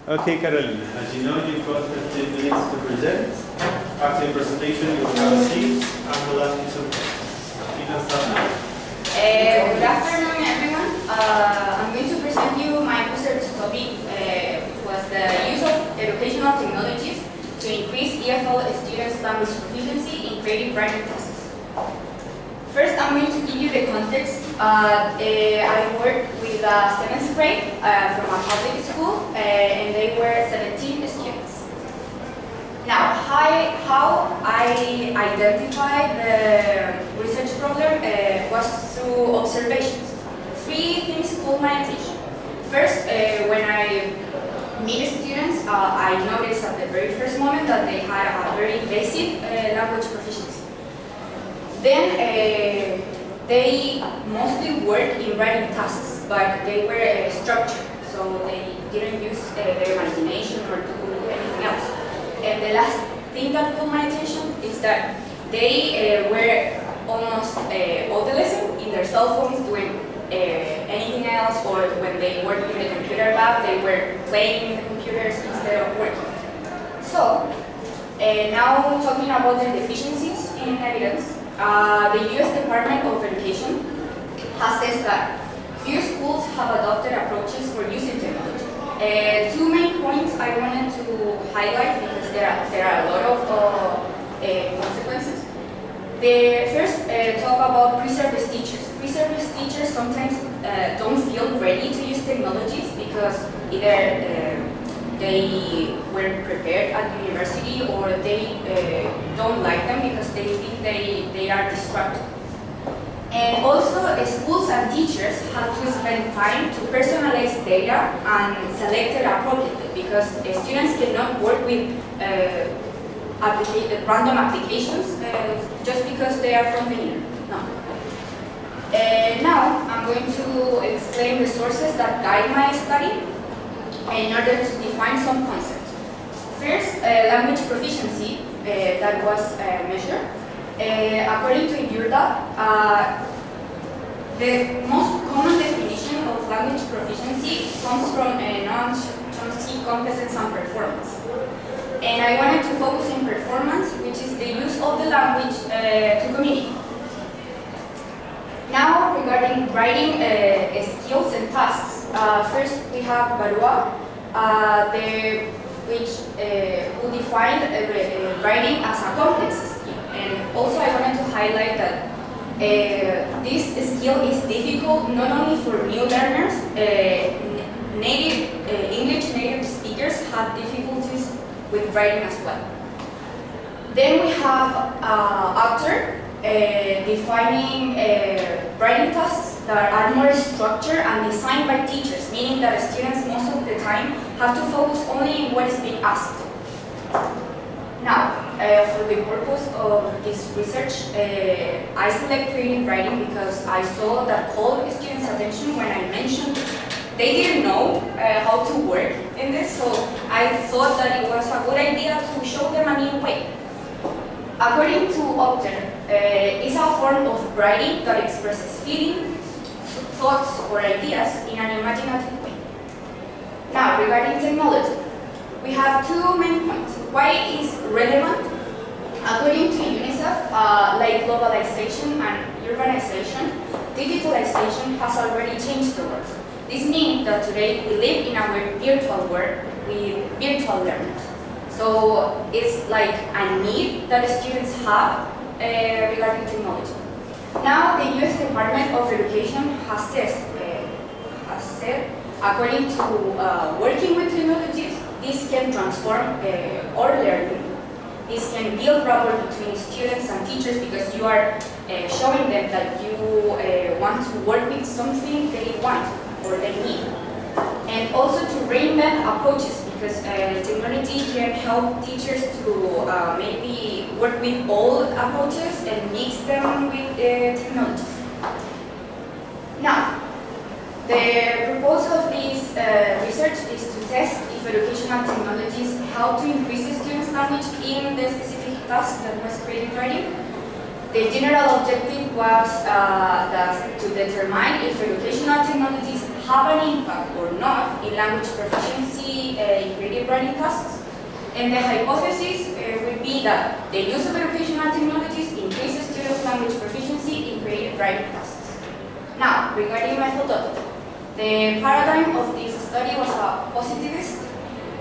Okay, Carolina, as you know, you've got 15 minutes to present. After your presentation, you will have a seat and we'll ask you some questions. You can start now. Good afternoon, everyone. I'm going to present you my research topic, which was the use of educational technologies to increase EFL students' language proficiency in creative writing process. First, I'm going to give you the context. I worked with 7th grade from a public school, and they were 17 students. Now, how I identified the research problem was through observations. 3 things caught my attention. First, when I meet students, I noticed at the very first moment that they had a very basic language proficiency. Then they mostly worked in writing tasks, but they were structured, so they didn't use their imagination or do anything else. And the last thing that caught my attention is that they were almost all the lesson in their cell phones doing anything else, or when they worked in the computer lab, they were playing with the computers instead of working. So, now talking about the deficiencies in evidence, the U.S. Department of Education has said that few schools have adopted approaches for using technology. 2 main points I wanted to highlight because there are a lot of consequences. The first, talk about pre-service teachers. Pre-service teachers sometimes don't feel ready to use technologies because either they weren't prepared at university or they don't like them because they think they are distracted. And also, schools and teachers have to spend time to personalize data and select it appropriately because students cannot work with random applications just because they are from the internet. No. Now, I'm going to explain the sources that guide my study in order to define some concepts. First, language proficiency that was measured. According to Universidad, the most common definition of language proficiency comes from non-Chomsky competence and performance. And I wanted to focus on performance, which is the use of the language to communicate. Now, regarding writing skills and tasks. First, we have Barua, which who defined writing as a complex skill. And also, I wanted to highlight that this skill is difficult not only for new learners. English native speakers have difficulties with writing as well. Then we have author, defining writing tasks that are more structured and designed by teachers, meaning that students most of the time have to focus only on what is being asked. Now, for the purpose of this research, I select creative writing because I saw that called students' attention when I mentioned they didn't know how to work in this, so I thought that it was a good idea to show them a new way. According to author, it's a form of writing that expresses feelings, thoughts, or ideas in an imaginative way. Now, regarding technology, we have 2 main points. Why it is relevant? According to UNICEF, like globalization and urbanization, digitalization has already changed the world. This means that today we live in a virtual world with virtual learners. So it's like a need that students have regarding technology. Now, the U.S. Department of Education has said, according to working with technologies, this can transform our learning. This can build rapport between students and teachers because you are showing them that you want to work with something they want or they need. And also to reinvent approaches because technology can help teachers to maybe work with old approaches and mix them with technologies. Now, the purpose of this research is to test if educational technologies help to increase the students' knowledge in the specific task that was created writing. The general objective was to determine if educational technologies have an impact or not in language proficiency, in creative writing tasks. And the hypothesis would be that the use of educational technologies increases students' language proficiency in creative writing tasks. Now, regarding methodology, the paradigm of this study was a positivist,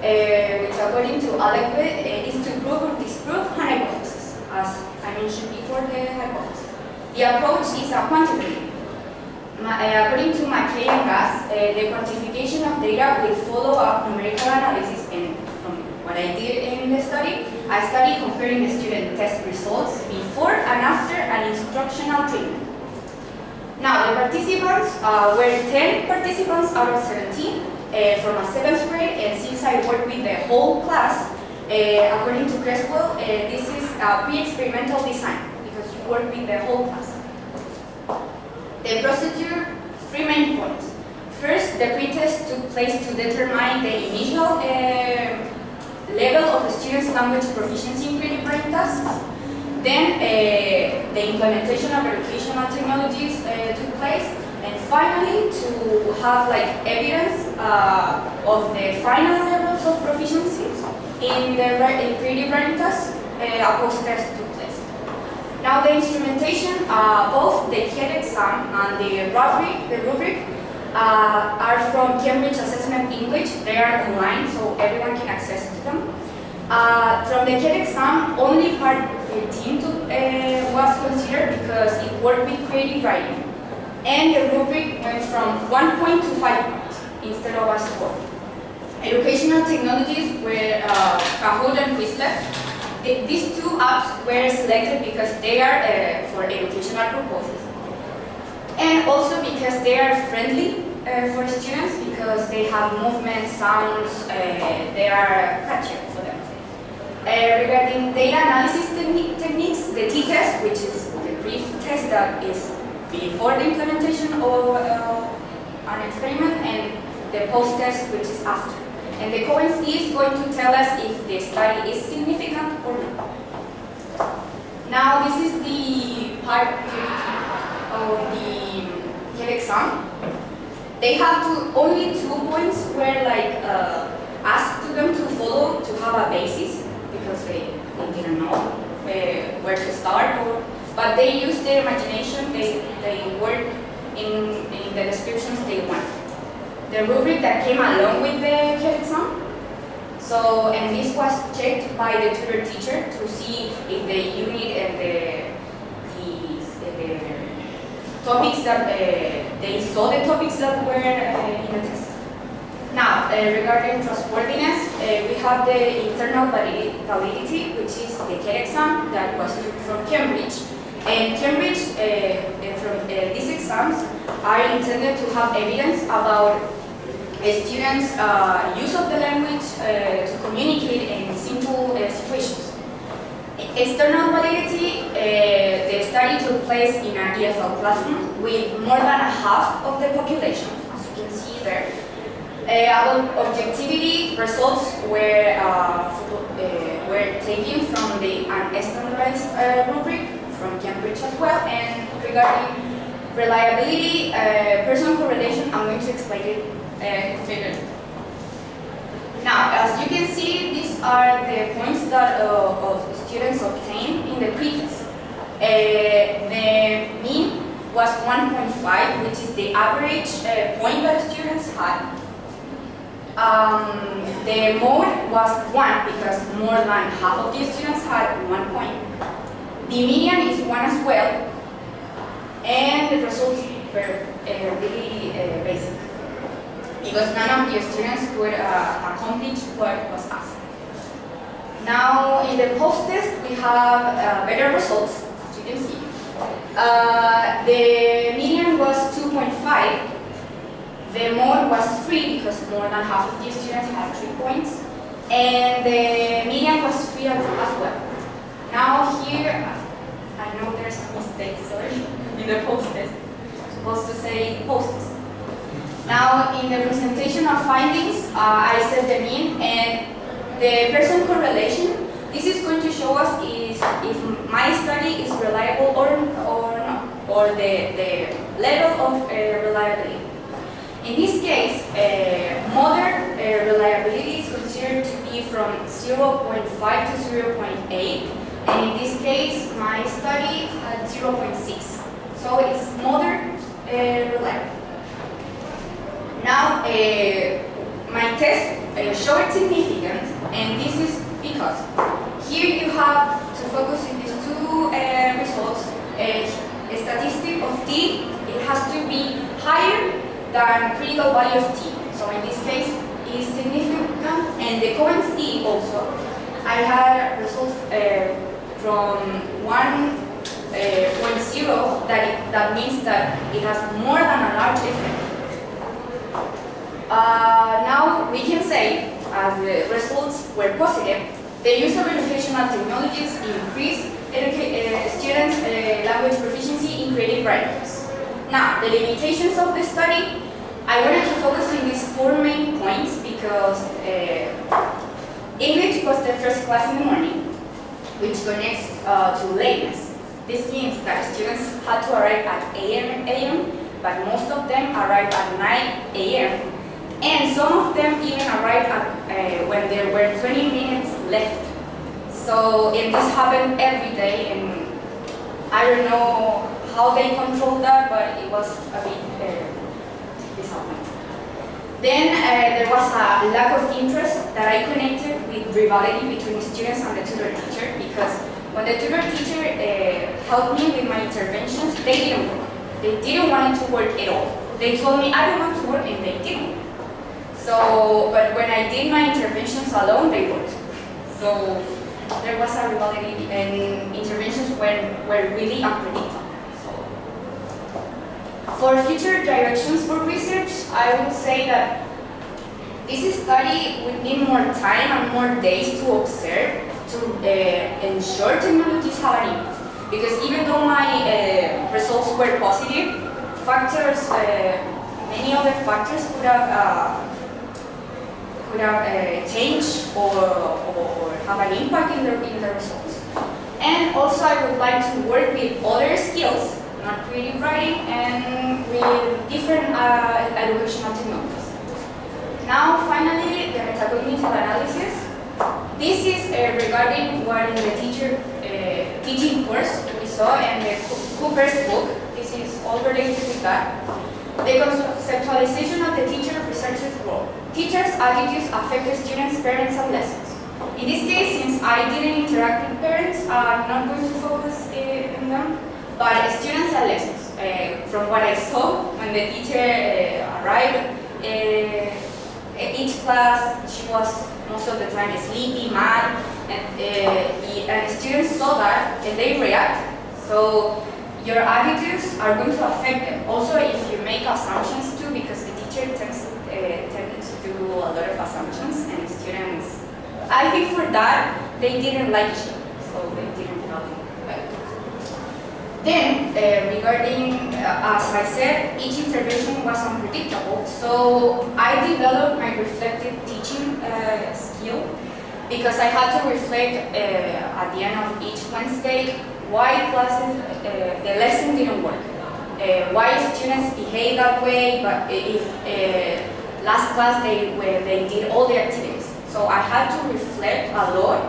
which according to Alec is to prove or disprove an hypothesis, as I mentioned before the hypothesis. The approach is a quantitative. According to McKay and Gass, the quantification of data will follow up numerical analysis, and from what I did in the study, I studied comparing the student test results before and after an instructional treatment. Now, the participants were 10 participants out of 17 from a 7th grade, and since I worked with the whole class, according to Creswell, this is a pre-experimental design because you work with the whole class. The procedure, 3 main points. First, the pretest took place to determine the initial level of the student's language proficiency in creative writing tasks. Then, the implementation of educational technologies took place. And finally, to have like evidence of the final levels of proficiency in creative writing tasks, a post-test took place. Now the instrumentation, both the TEFL exam and the rubric are from Cambridge Assessment English. They are online, so everyone can access to them. From the TEFL exam, only part 13 was considered because it worked with creative writing. And the rubric went from 1 point to 5 points instead of a score. Educational technologies were Kahoot and Quizlet. These 2 apps were selected because they are for educational purposes. And also because they are friendly for students, because they have movement, sounds, they are catchy for them. Regarding data analysis techniques, the t-test, which is the brief test that is before the implementation of an experiment, and the post-test, which is after. And the Cohen's is going to tell us if the study is significant or not. Now, this is the part of the TEFL exam. They have only 2 points were like asked to them to follow to have a basis, because they didn't know where to start, but they used their imagination, they worked in the descriptions they want. The rubric that came along with the TEFL exam. So, and this was checked by the tutor teacher to see if the unit and the topics that they saw the topics that were in the test. Now, regarding trustworthiness, we have the internal validity, which is the TEFL exam that was from Cambridge. And Cambridge, from these exams, are intended to have evidence about students' use of the language to communicate in simple situations. External validity, the study took place in an EFL classroom with more than half of the population, as you can see there. About objectivity, results were taken from an standardized rubric from Cambridge as well. And regarding reliability, person correlation, I'm going to explain it further. Now, as you can see, these are the points that students obtain in the pretest. The mean was 1.5, which is the average point that the students had. The mode was 1 because more than half of the students had 1 point. The median is 1 as well, and the results were really basic because none of the students could accomplish what was asked. Now, in the post-test, we have better results, as you can see. The median was 2.5. The mode was 3 because more than half of the students had 3 points. And the median was 3 as well. Now here, I know there's a mistake, sorry, in the post-test. I'm supposed to say post-test. Now, in the presentation of findings, I said the mean and the person correlation. This is going to show us if my study is reliable or not, or the level of reliability. In this case, modern reliability is considered from 0.5 to 0.8, and in this case, my study had 0.6. So it's moderate reliable. Now, my test showed significance, and this is because here you have to focus on these two results. A statistic of t, it has to be higher than critical value of t. So in this case, is significant, and the Cohen's t also. I had results from 1.0 that means that it has more than a large effect. Now we can say, as the results were positive, the use of educational technologies increased students' language proficiency in creative writings. Now, the limitations of the study, I wanted to focus on these 4 main points because English was the first class in the morning, which connects to lateness. This means that students had to arrive at 8 a.m., but most of them arrived at 9 a.m., and some of them even arrived at when there were 20 minutes left. So, and this happened every day, and I don't know how they controlled that, but it was a bit disappointing. Then there was a lack of interest that I connected with rivalry between students and the tutor teacher, because when the tutor teacher helped me with my interventions, they didn't work. They didn't want to work at all. They told me, I don't want to work, and they didn't. So, but when I did my interventions alone, they worked. So there was a rivalry, and interventions were really unpredictable. For future directions for research, I would say that this study would need more time and more days to observe to ensure technologies have an impact. Because even though my results were positive, factors, many other factors could have changed or have an impact in the results. And also, I would like to work with other skills, not creative writing, and with different educational technologies. Now, finally, the metacognitive analysis. This is regarding what in the teaching course we saw in the Cooper's book. This is all related with that. The conceptualization of the teacher-researcher's role. Teachers' attitudes affect the students, parents, and lessons. In this case, since I didn't interact with parents, I'm not going to focus on them, but students and lessons. From what I saw, when the teacher arrived, each class, she was most of the time sleepy, mad, and students saw that and they react. So your attitudes are going to affect them. Also, if you make assumptions too, because the teacher tends to do a lot of assumptions, and students, I think for that, they didn't like you, so they didn't help you. Then, regarding, as I said, each intervention was unpredictable, so I developed my reflective teaching skill, because I had to reflect at the end of each Wednesday why classes, the lesson didn't work, why students behave that way, but if last class they did all the activities. So I had to reflect a lot,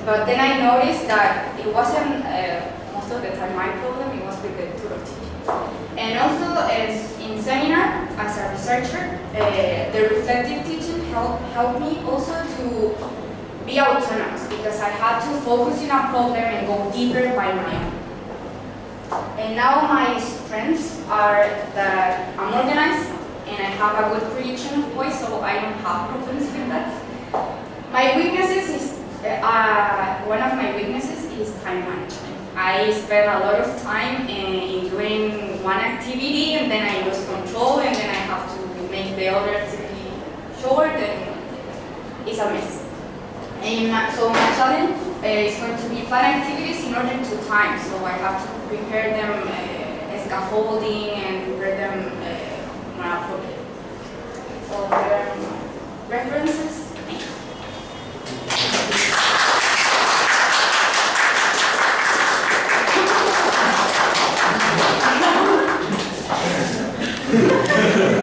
but then I noticed that it wasn't most of the time my problem, it was with the tutor teacher. And also, as in seminar, as a researcher, the reflective teaching helped me also to be autonomous, because I had to focus on a problem and go deeper by my own. And now my strengths are that I'm organized and I have a good projection of voice, so I don't have problems with that. My weaknesses is, one of my weaknesses is time management. I spend a lot of time in doing one activity, and then I lose control, and then I have to make the other activity short, and it's a mess. And so my challenge is going to be plan activities in order to time, so I have to prepare them scaffolding and prepare them more appropriately. So there are references.